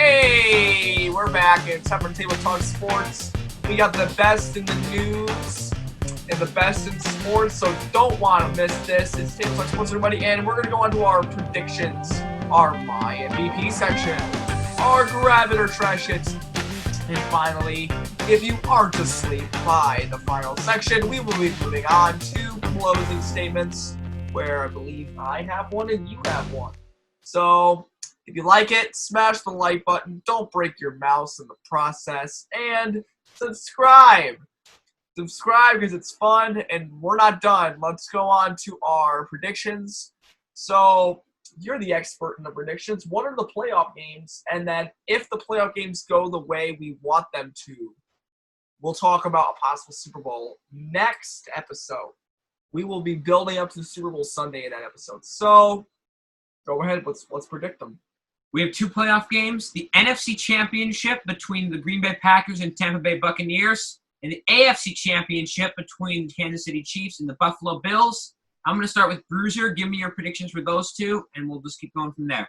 Hey, we're back in Separate Table Talk Sports. We got the best in the news and the best in sports, so don't want to miss this. It's Table Talk Sports, everybody, and we're going to go on to our predictions, our My MVP section, our Grab It or Trash It, and finally, if you aren't asleep by the final section, we will be moving on to closing statements, where I believe I have one and you have one. So, if you like it, smash the like button, don't break your mouse in the process, and subscribe. Subscribe because it's fun, and we're not done. Let's go on to our predictions. So, you're the expert in the predictions. What are the playoff games? And then, if the playoff games go the way we want them to, we'll talk about a possible Super Bowl next episode. We will be building up to the Super Bowl Sunday in that episode. So, go ahead, let's predict them. We have two playoff games, the NFC Championship between the Green Bay Packers and Tampa Bay Buccaneers, and the AFC Championship between Kansas City Chiefs and the Buffalo Bills. I'm going to start with Bruiser. Give me your predictions for those two, and we'll just keep going from there.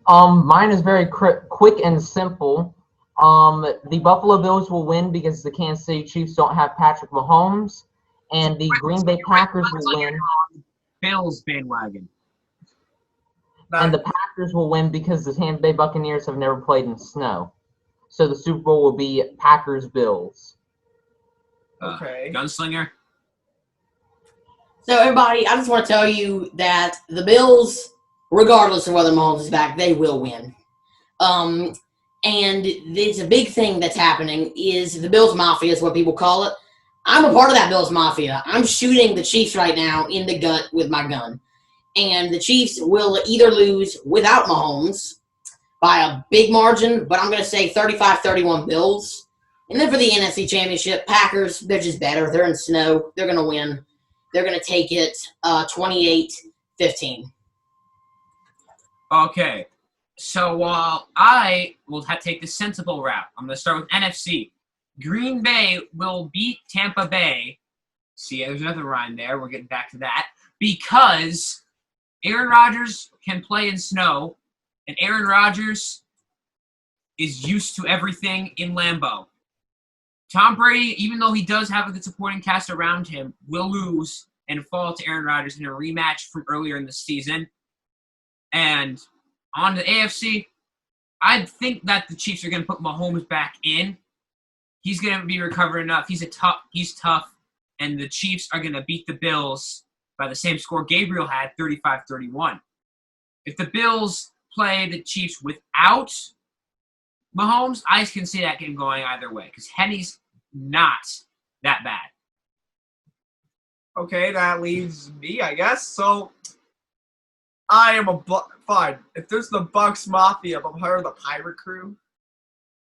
Mine is very quick and simple. The Buffalo Bills will win because the Kansas City Chiefs don't have Patrick Mahomes, and the Green Bay Packers will win. Bills bandwagon. And the Packers will win because the Tampa Bay Buccaneers have never played in snow. So the Super Bowl will be Packers-Bills. Okay. Gunslinger. So, everybody, I just want to tell you that the Bills, regardless of whether Mahomes is back, they will win. And it's a big thing that's happening is the Bills Mafia is what people call it. I'm a part of that Bills Mafia. I'm shooting the Chiefs right now in the gut with my gun. And the Chiefs will either lose without Mahomes by a big margin, but I'm going to say 35-31 Bills. And then for the NFC Championship, Packers, they're just better. They're in snow. They're going to win. They're going to take it 28-15. Okay. So I will take the sensible route. I'm going to start with NFC. Green Bay will beat Tampa Bay. See, there's another rhyme there. We're getting back to that. Because Aaron Rodgers can play in snow, and Aaron Rodgers is used to everything in Lambeau. Tom Brady, even though he does have a good supporting cast around him, will lose and fall to Aaron Rodgers in a rematch from earlier in the season. And on the AFC, I think that the Chiefs are going to put Mahomes back in. He's going to be recovered enough. He's tough, and the Chiefs are going to beat the Bills by the same score Gabriel had, 35-31. If the Bills play the Chiefs without Mahomes, I can see that game going either way because Henny's not that bad. Okay, that leaves me, I guess. So, I am fine. If there's the Bucks Mafia, I'm part of the Pirate Crew.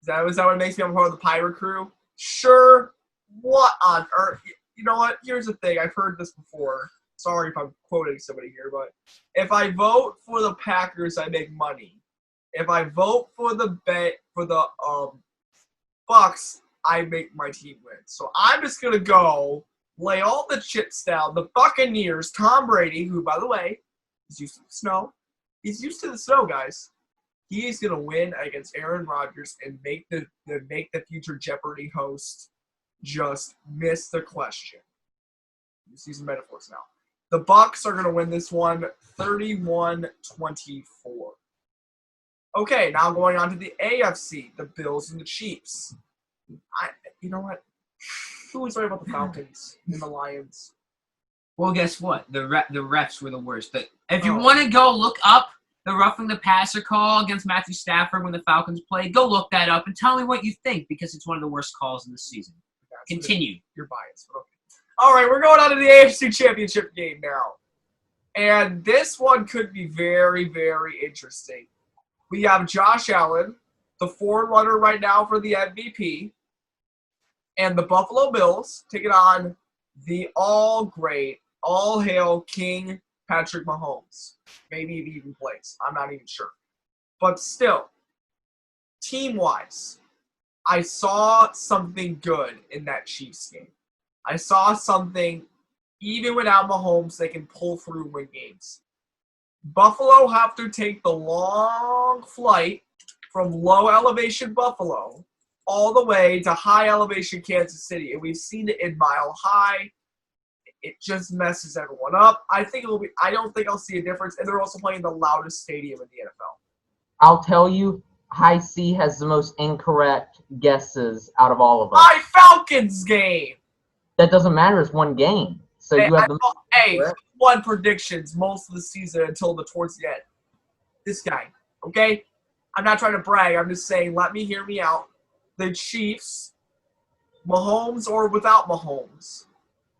Is that what makes me? I'm part of the Pirate Crew? Sure. What on earth? You know what? Here's the thing. I've heard this before. Sorry if I'm quoting somebody here, but if I vote for the Packers, I make money. If I vote for the Bucks, I make my team win. So I'm just gonna go lay all the chips down. The Buccaneers, Tom Brady, who by the way is used to the snow. He's used to the snow, guys. He is gonna win against Aaron Rodgers and make the future Jeopardy host just miss the question. Use these metaphors now. The Bucks are going to win this one 31-24. Okay, now going on to the AFC, the Bills and the Chiefs. You know what? Who was right about the Falcons and the Lions? Well, guess what? The refs were the worst. But if you want to go look up the roughing the passer call against Matthew Stafford when the Falcons played, go look that up and tell me what you think because it's one of the worst calls in the season. Continue. You're biased. Okay. All right, we're going on to the AFC Championship game now. And this one could be very, very interesting. We have Josh Allen, the forerunner right now for the MVP, and the Buffalo Bills taking on the all-great, all-hail King Patrick Mahomes. Maybe he even plays. I'm not even sure. But still, team-wise, I saw something good in that Chiefs game. I saw something, even without Mahomes, they can pull through and win games. Buffalo have to take the long flight from low elevation Buffalo all the way to high elevation Kansas City. And we've seen it in Mile High. It just messes everyone up. I don't think I'll see a difference. And they're also playing the loudest stadium in the NFL. I'll tell you, High C has the most incorrect guesses out of all of us. My Falcons game. That doesn't matter. It's one game. So you have the won predictions most of the season until towards the end. This guy, okay? I'm not trying to brag. I'm just saying, hear me out. The Chiefs, Mahomes or without Mahomes,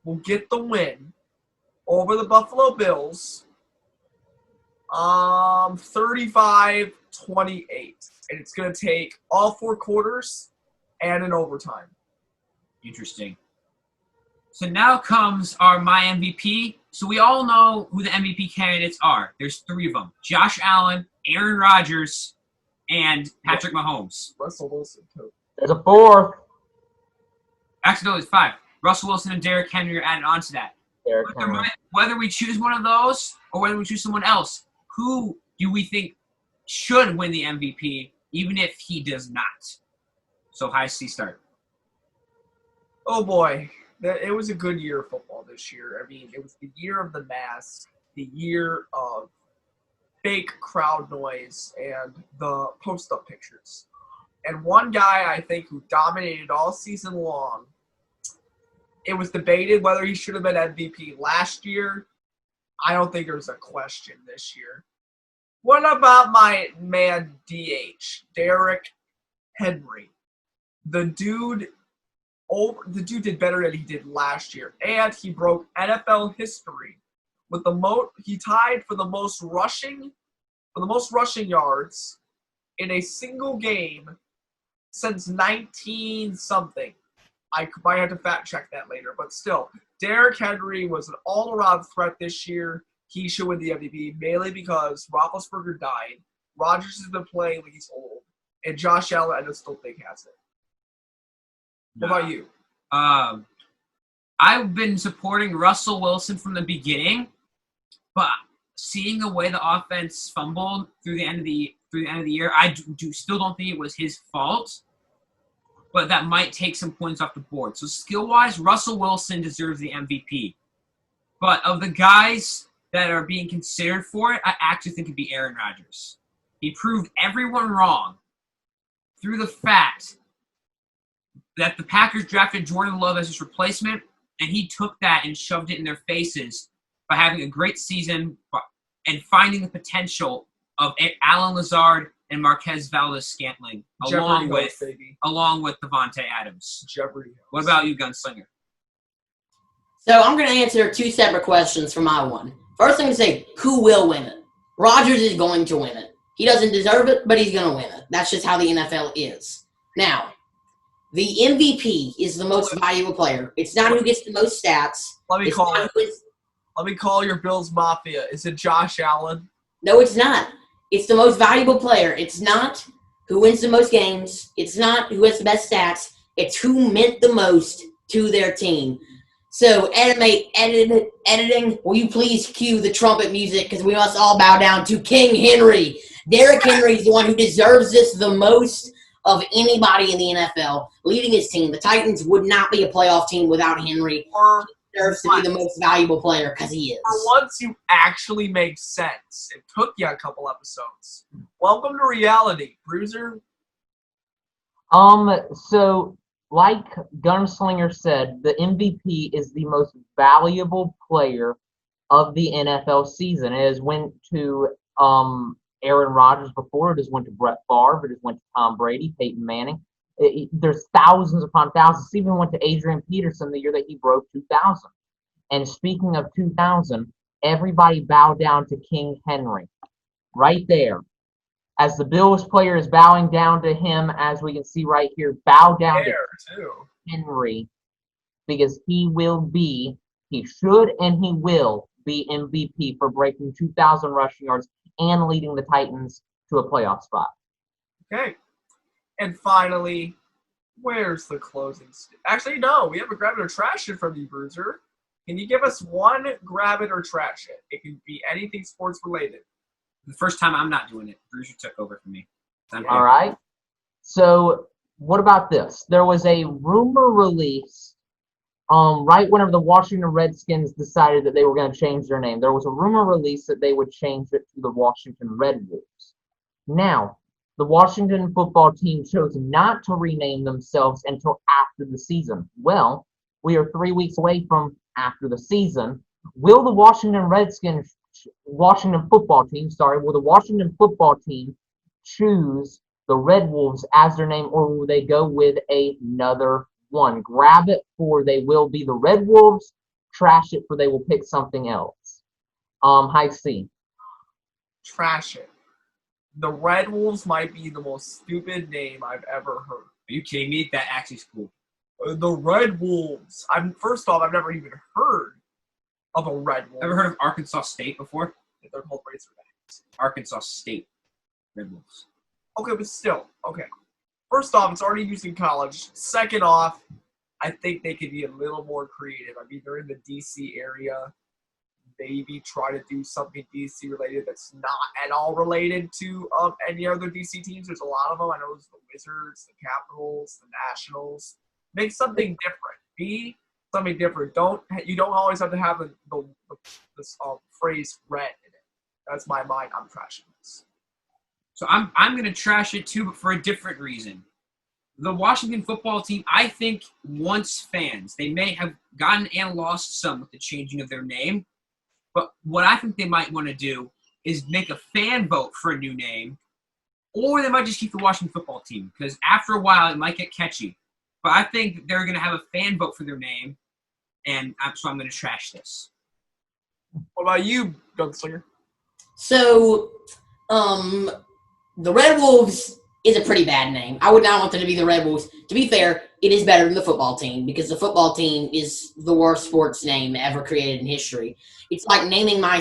will get the win over the Buffalo Bills, 35-28. And it's going to take all 4 quarters and an overtime. Interesting. So now comes my MVP. So we all know who the MVP candidates are. There's 3 of them. Josh Allen, Aaron Rodgers, and Patrick Mahomes. Russell Wilson, too. There's a 4th. Actually, no, it's 5. Russell Wilson and Derrick Henry are added on to that. Whether we choose one of those or whether we choose someone else, who do we think should win the MVP, even if he does not? So, High C start. Oh, boy. It was a good year of football this year. I mean, it was the year of the mask, the year of fake crowd noise, and the post-up pictures. And one guy, I think, who dominated all season long, it was debated whether he should have been MVP last year. I don't think there's a question this year. What about my man DH, Derrick Henry? The dude did better than he did last year, and he broke NFL history with he tied for the most rushing yards in a single game since 19-something. I might have to fact check that later, but still, Derrick Henry was an all-around threat this year. He should win the MVP, mainly because Roethlisberger died, Rodgers has been playing like he's old, and Josh Allen, I just don't think has it. What about you? I've been supporting Russell Wilson from the beginning, but seeing the way the offense fumbled through the end of the year, I still don't think it was his fault. But that might take some points off the board. So skill-wise, Russell Wilson deserves the MVP. But of the guys that are being considered for it, I actually think it'd be Aaron Rodgers. He proved everyone wrong through the fact that the Packers drafted Jordan Love as his replacement, and he took that and shoved it in their faces by having a great season and finding the potential of Alan Lazard and Marquez Valdes-Scantling, along with Devontae Adams. Jeopardy. What about you, Gunslinger? So I'm going to answer 2 separate questions for my one. First, I'm going to say, who will win it? Rodgers is going to win it. He doesn't deserve it, but he's going to win it. That's just how the NFL is. Now, the MVP is the most valuable player. It's not who gets the most stats. Let me call your Bills Mafia. Is it Josh Allen? No, it's not. It's the most valuable player. It's not who wins the most games. It's not who has the best stats. It's who meant the most to their team. So, editing, will you please cue the trumpet music because we must all bow down to King Henry. Derrick Henry is the one who deserves this the most of anybody in the NFL, leading his team. The Titans would not be a playoff team without Henry. He deserves to be the most valuable player because he is. For once, you actually make sense. It took you a couple episodes. Welcome to reality, Bruiser. So, like Gunslinger said, the MVP is the most valuable player of the NFL season. It has went to Aaron Rodgers before. It has went to Brett Favre. It has went to Tom Brady, Peyton Manning. There's thousands upon thousands. It even went to Adrian Peterson the year that he broke 2,000. And speaking of 2,000, everybody bow down to King Henry. Right there. As the Bills player is bowing down to him, as we can see right here, bow down to Henry, because he should and he will be MVP for breaking 2,000 rushing yards and leading the Titans to a playoff spot. Okay. And finally, where's the closing? Actually, no, we haven't grabbed a trash it from you, Bruiser. Can you give us one, grab it or trash it? It can be anything sports related. The first time I'm not doing it. Bruiser took over for me. All right. So what about this? There was a rumor released right whenever the Washington Redskins decided that they were going to change their name. There was a rumor released that they would change it to the Washington Red Wolves. Now, the Washington football team chose not to rename themselves until after the season. Well, we are 3 weeks away from after the season. Will the Washington football team choose the Red Wolves as their name, or will they go with another one? Grab it for they will be the Red Wolves, trash it for they will pick something else. High C. Trash it. The Red Wolves might be the most stupid name I've ever heard. Are you kidding me? That actually is cool. The Red Wolves. First off, I've never even heard of a Red Wolf. Ever heard of Arkansas State before? They're called Razorbacks. Arkansas State Red Wolves. Okay, but still, okay. First off, it's already used in college. Second off, I think they could be a little more creative. I mean, they're in the D.C. area. Maybe try to do something D.C. related that's not at all related to any other D.C. teams. There's a lot of them. I know there's the Wizards, the Capitals, the Nationals. Make something different. Be something different. You don't always have to have this phrase "red" in it. That's my mind. I'm trashing this. So I'm going to trash it too, but for a different reason. The Washington football team, I think, wants fans. They may have gotten and lost some with the changing of their name, but what I think they might want to do is make a fan vote for a new name, or they might just keep the Washington football team, because after a while it might get catchy. But I think they're going to have a fan vote for their name, and so I'm going to trash this. What about you, Gunslinger? So, the Red Wolves is a pretty bad name. I would not want them to be the Red Wolves. To be fair, it is better than the football team because the football team is the worst sports name ever created in history. It's like naming my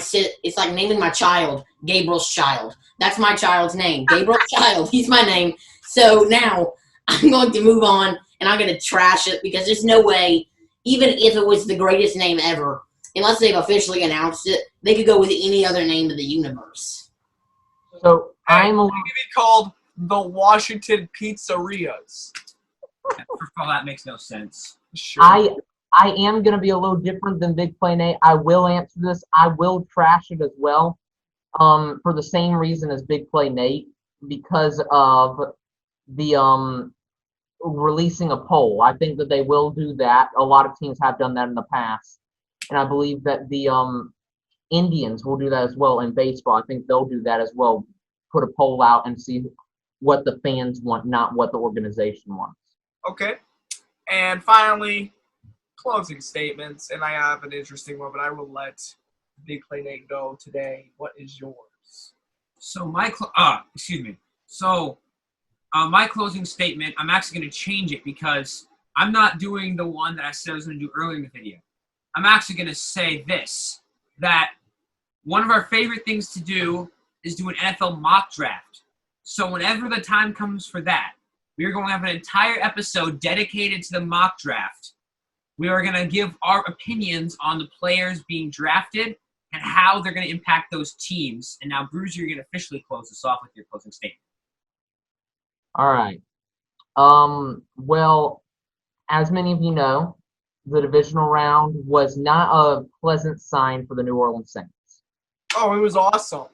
child Gabriel's Child. That's my child's name, Gabriel's Child. He's my name. So now I'm going to move on and I'm going to trash it because there's no way, even if it was the greatest name ever, unless they've officially announced it, they could go with any other name of the universe. So It could be called the Washington Pizzerias. First of all, that makes no sense. Sure. I am going to be a little different than Big Play Nate. I will answer this. I will trash it as well, for the same reason as Big Play Nate, because of the releasing a poll. I think that they will do that. A lot of teams have done that in the past, and I believe that the Indians will do that as well in baseball. I think they'll do that as well. Put a poll out and see what the fans want, not what the organization wants. Okay. And finally, closing statements. And I have an interesting one, but I will let Big Play Nate go today. What is yours? So my closing statement, I'm actually going to change it because I'm not doing the one that I said I was going to do earlier in the video. I'm actually going to say this, that one of our favorite things to do is do an NFL mock draft. So whenever the time comes for that, we are going to have an entire episode dedicated to the mock draft. We are going to give our opinions on the players being drafted and how they're going to impact those teams. And now, Bruiser, you're going to officially close us off with your closing statement. All right. Well, as many of you know, the divisional round was not a pleasant sign for the New Orleans Saints. Oh, it was awesome.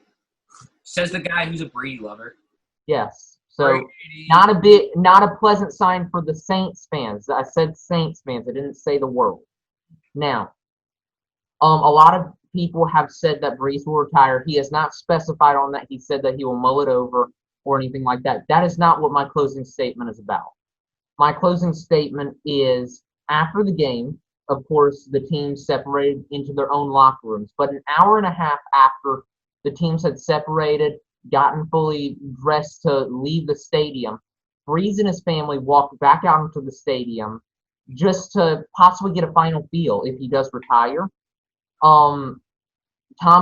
Says the guy who's a Brady lover. Yes. So Brady. not a pleasant sign for the Saints fans. I said Saints fans. I didn't say the world. Now, a lot of people have said that Brees will retire. He has not specified on that. He said that he will mull it over or anything like that. That is not what my closing statement is about. My closing statement is after the game, of course, the teams separated into their own locker rooms. But an hour and a half after the teams had separated, gotten fully dressed to leave the stadium, Brees and his family walked back out into the stadium just to possibly get a final feel if he does retire. Tom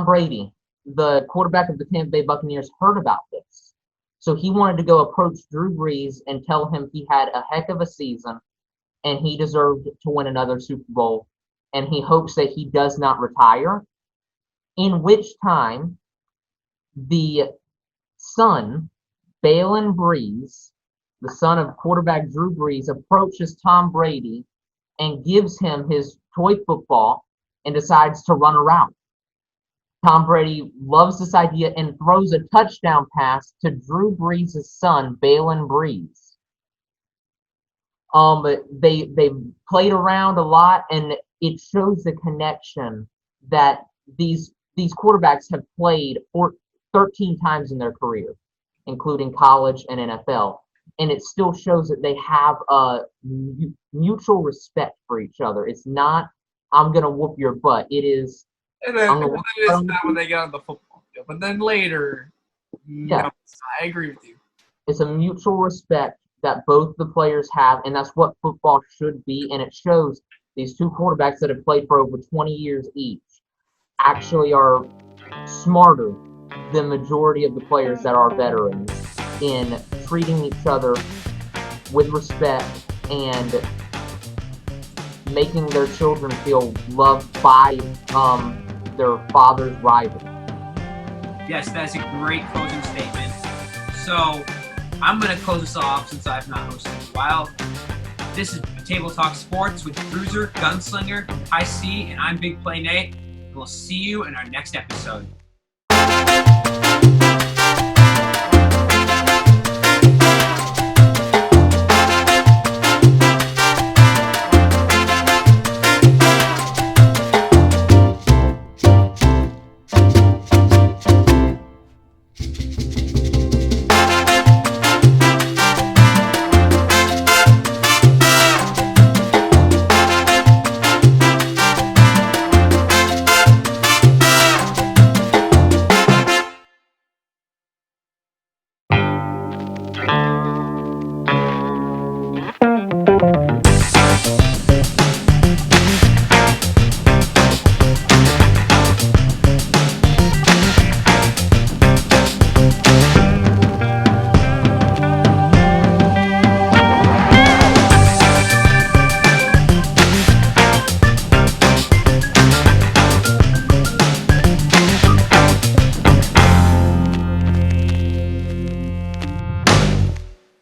Brady, the quarterback of the Tampa Bay Buccaneers, heard about this. So he wanted to go approach Drew Brees and tell him he had a heck of a season and he deserved to win another Super Bowl and he hopes that he does not retire. In which time, the son, Balin Breeze, the son of quarterback Drew Brees, approaches Tom Brady and gives him his toy football and decides to run a route. Tom Brady loves this idea and throws a touchdown pass to Drew Brees' son, Balin Breeze. They played around a lot, and it shows the connection that these quarterbacks have played 13 times in their career, including college and NFL. And it still shows that they have a mutual respect for each other. It's not, I'm going to whoop your butt. It is, And then, I'm and gonna then it is that when they get on the football field. But then later, Yeah. no, I agree with you. it's a mutual respect that both the players have, and that's what football should be. And it shows these two quarterbacks that have played for over 20 years each actually are smarter than majority of the players that are veterans in treating each other with respect and making their children feel loved by their father's rival. Yes, that's a great closing statement. So, I'm going to close this off since I've not hosted in a while. This is Table Talk Sports with Bruiser, Gunslinger, High C, and I'm Big Play Nate. We'll see you in our next episode.